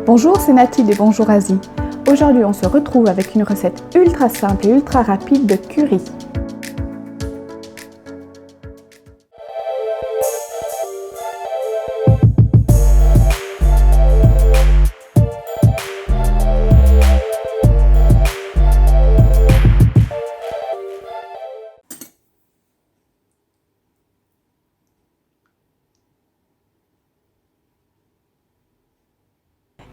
Bonjour, c'est Mathilde et bonjour Asie. Aujourd'hui, on se retrouve avec une recette ultra simple et ultra rapide de curry.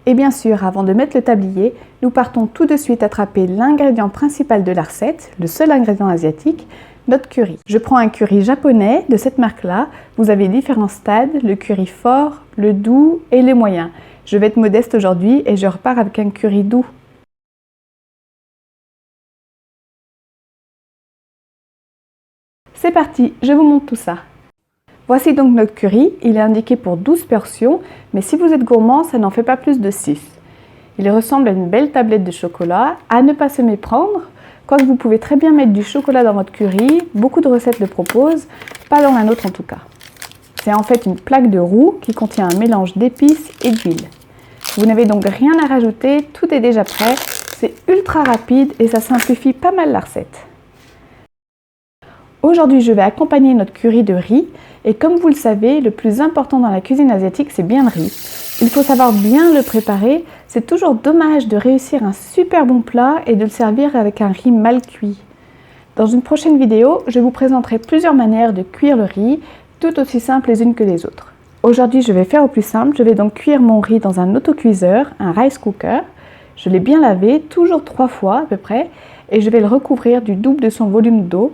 Et bien sûr, avant de mettre le tablier, nous partons tout de suite attraper l'ingrédient principal de la recette, le seul ingrédient asiatique, notre curry. Je prends un curry japonais de cette marque-là. Vous avez différents stades, le curry fort, le doux et les moyens. Je vais être modeste aujourd'hui et je repars avec un curry doux. C'est parti, je vous montre tout ça. Voici donc notre curry, il est indiqué pour 12 portions, mais si vous êtes gourmand, ça n'en fait pas plus de 6. Il ressemble à une belle tablette de chocolat, à ne pas se méprendre, quoique vous pouvez très bien mettre du chocolat dans votre curry, beaucoup de recettes le proposent, pas dans la nôtre en tout cas. C'est en fait une plaque de roux qui contient un mélange d'épices et d'huile. Vous n'avez donc rien à rajouter, tout est déjà prêt, c'est ultra rapide et ça simplifie pas mal la recette. Aujourd'hui, je vais accompagner notre curry de riz et comme vous le savez, le plus important dans la cuisine asiatique, c'est bien le riz. Il faut savoir bien le préparer, c'est toujours dommage de réussir un super bon plat et de le servir avec un riz mal cuit. Dans une prochaine vidéo, je vous présenterai plusieurs manières de cuire le riz, tout aussi simples les unes que les autres. Aujourd'hui, je vais faire au plus simple, je vais donc cuire mon riz dans un autocuiseur, un rice cooker. Je l'ai bien lavé, toujours 3 fois à peu près, et je vais le recouvrir du double de son volume d'eau.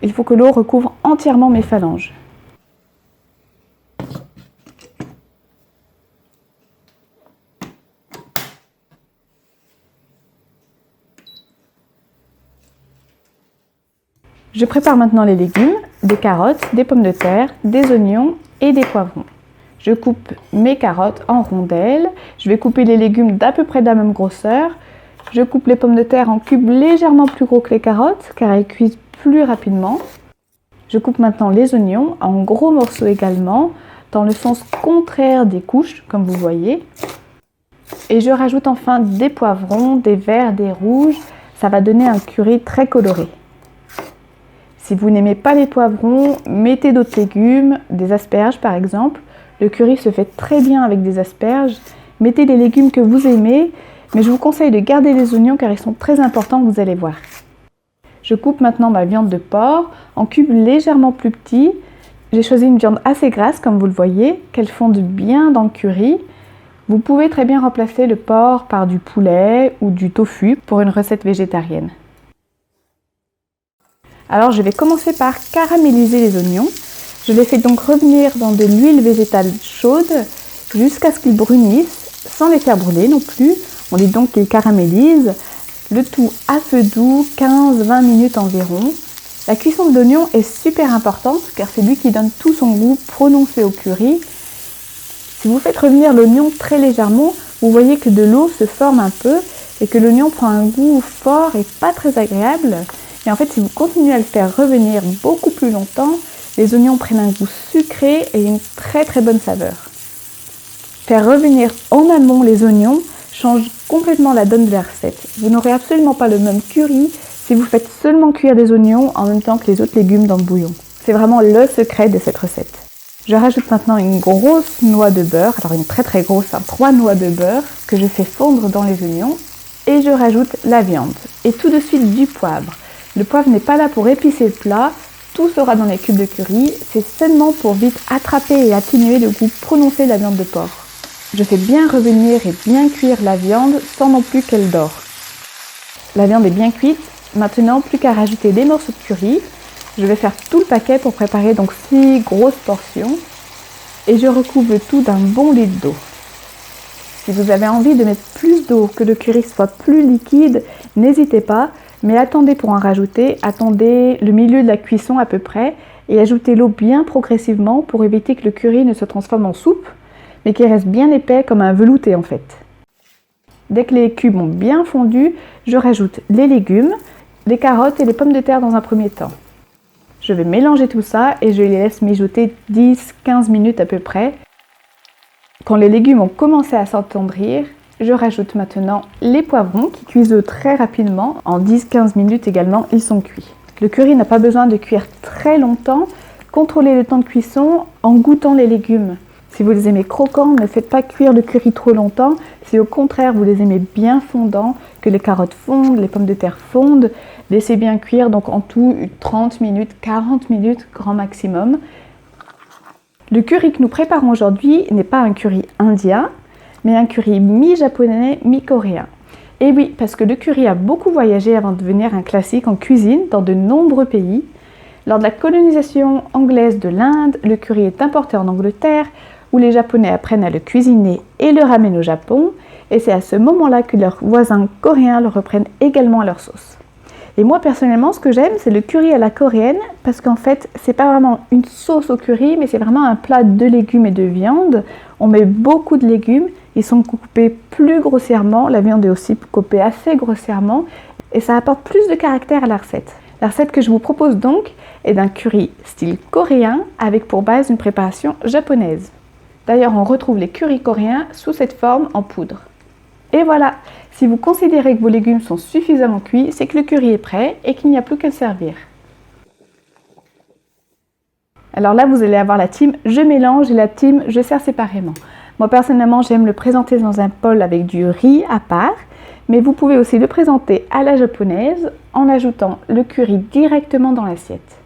Il faut que l'eau recouvre entièrement mes phalanges. Je prépare maintenant les légumes, des carottes, des pommes de terre, des oignons et des poivrons. Je coupe mes carottes en rondelles. Je vais couper les légumes d'à peu près de la même grosseur. Je coupe les pommes de terre en cubes légèrement plus gros que les carottes car elles cuisent plus rapidement. Je coupe maintenant les oignons en gros morceaux également, dans le sens contraire des couches, comme vous voyez. Et je rajoute enfin des poivrons, des verts, des rouges. Ça va donner un curry très coloré. Si vous n'aimez pas les poivrons, mettez d'autres légumes, des asperges par exemple. Le curry se fait très bien avec des asperges. Mettez les légumes que vous aimez, mais je vous conseille de garder les oignons car ils sont très importants, vous allez voir. Je coupe maintenant ma viande de porc en cubes légèrement plus petits. J'ai choisi une viande assez grasse comme vous le voyez, qu'elle fonde bien dans le curry. Vous pouvez très bien remplacer le porc par du poulet ou du tofu pour une recette végétarienne. Alors je vais commencer par caraméliser les oignons. Je les fais donc revenir dans de l'huile végétale chaude jusqu'à ce qu'ils brunissent, sans les faire brûler non plus. On dit donc qu'ils caramélisent. Le tout à feu doux, 15-20 minutes environ. La cuisson de l'oignon est super importante car c'est lui qui donne tout son goût prononcé au curry. Si vous faites revenir l'oignon très légèrement, vous voyez que de l'eau se forme un peu et que l'oignon prend un goût fort et pas très agréable. Et en fait, si vous continuez à le faire revenir beaucoup plus longtemps, les oignons prennent un goût sucré et une très très bonne saveur. Faire revenir en amont les oignons change complètement la donne de la recette. Vous n'aurez absolument pas le même curry si vous faites seulement cuire les oignons en même temps que les autres légumes dans le bouillon. C'est vraiment le secret de cette recette. Je rajoute maintenant une grosse noix de beurre, alors une très très grosse, 3 noix de beurre que je fais fondre dans les oignons et je rajoute la viande et tout de suite du poivre. Le poivre n'est pas là pour épicer le plat, tout sera dans les cubes de curry, c'est seulement pour vite attraper et atténuer le goût prononcé de la viande de porc. Je fais bien revenir et bien cuire la viande sans non plus qu'elle dore. La viande est bien cuite, maintenant plus qu'à rajouter des morceaux de curry. Je vais faire tout le paquet pour préparer donc 6 grosses portions et je recouvre le tout d'un bon litre d'eau. Si vous avez envie de mettre plus d'eau, que le curry soit plus liquide, n'hésitez pas, mais attendez pour en rajouter, attendez le milieu de la cuisson à peu près et ajoutez l'eau bien progressivement pour éviter que le curry ne se transforme en soupe, mais qu'il reste bien épais comme un velouté en fait. Dès que les cubes ont bien fondu, je rajoute les légumes, les carottes et les pommes de terre dans un premier temps. Je vais mélanger tout ça et je les laisse mijoter 10-15 minutes à peu près. Quand les légumes ont commencé à s'attendrir, je rajoute maintenant les poivrons qui cuisent très rapidement. En 10-15 minutes également, ils sont cuits. Le curry n'a pas besoin de cuire très longtemps. Contrôlez le temps de cuisson en goûtant les légumes. Si vous les aimez croquants, ne faites pas cuire le curry trop longtemps. Si au contraire vous les aimez bien fondants, que les carottes fondent, les pommes de terre fondent, laissez bien cuire, donc en tout 30 minutes, 40 minutes grand maximum. Le curry que nous préparons aujourd'hui n'est pas un curry indien, mais un curry mi-japonais, mi-coréen. Et oui, parce que le curry a beaucoup voyagé avant de devenir un classique en cuisine dans de nombreux pays. Lors de la colonisation anglaise de l'Inde, le curry est importé en Angleterre, où les Japonais apprennent à le cuisiner et le ramènent au Japon. Et c'est à ce moment-là que leurs voisins coréens le reprennent également à leur sauce. Et moi personnellement, ce que j'aime, c'est le curry à la coréenne, parce qu'en fait, c'est pas vraiment une sauce au curry, mais c'est vraiment un plat de légumes et de viande. On met beaucoup de légumes, ils sont coupés plus grossièrement, la viande est aussi coupée assez grossièrement, et ça apporte plus de caractère à la recette. La recette que je vous propose donc est d'un curry style coréen, avec pour base une préparation japonaise. D'ailleurs, on retrouve les currys coréens sous cette forme en poudre. Et voilà, si vous considérez que vos légumes sont suffisamment cuits, c'est que le curry est prêt et qu'il n'y a plus qu'à le servir. Alors là, vous allez avoir la team je mélange et la team je sers séparément. Moi personnellement, j'aime le présenter dans un bol avec du riz à part, mais vous pouvez aussi le présenter à la japonaise en ajoutant le curry directement dans l'assiette.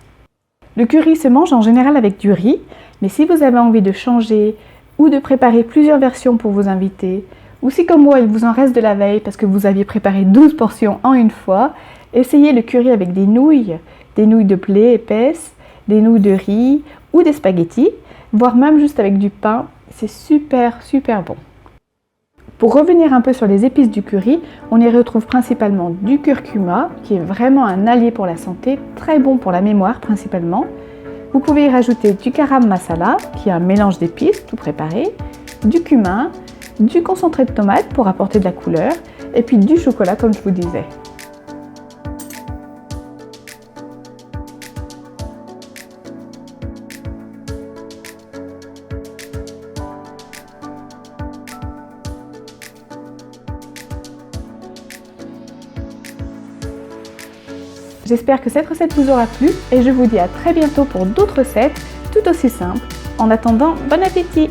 Le curry se mange en général avec du riz, mais si vous avez envie de changer ou de préparer plusieurs versions pour vos invités, ou si comme moi il vous en reste de la veille parce que vous aviez préparé 12 portions en une fois, essayez le curry avec des nouilles de blé épaisses, des nouilles de riz ou des spaghettis, voire même juste avec du pain, c'est super bon. Pour revenir un peu sur les épices du curry, on y retrouve principalement du curcuma, qui est vraiment un allié pour la santé, très bon pour la mémoire principalement. Vous pouvez y rajouter du garam masala, qui est un mélange d'épices tout préparé, du cumin, du concentré de tomate pour apporter de la couleur, et puis du chocolat comme je vous disais. J'espère que cette recette vous aura plu et je vous dis à très bientôt pour d'autres recettes tout aussi simples. En attendant, bon appétit!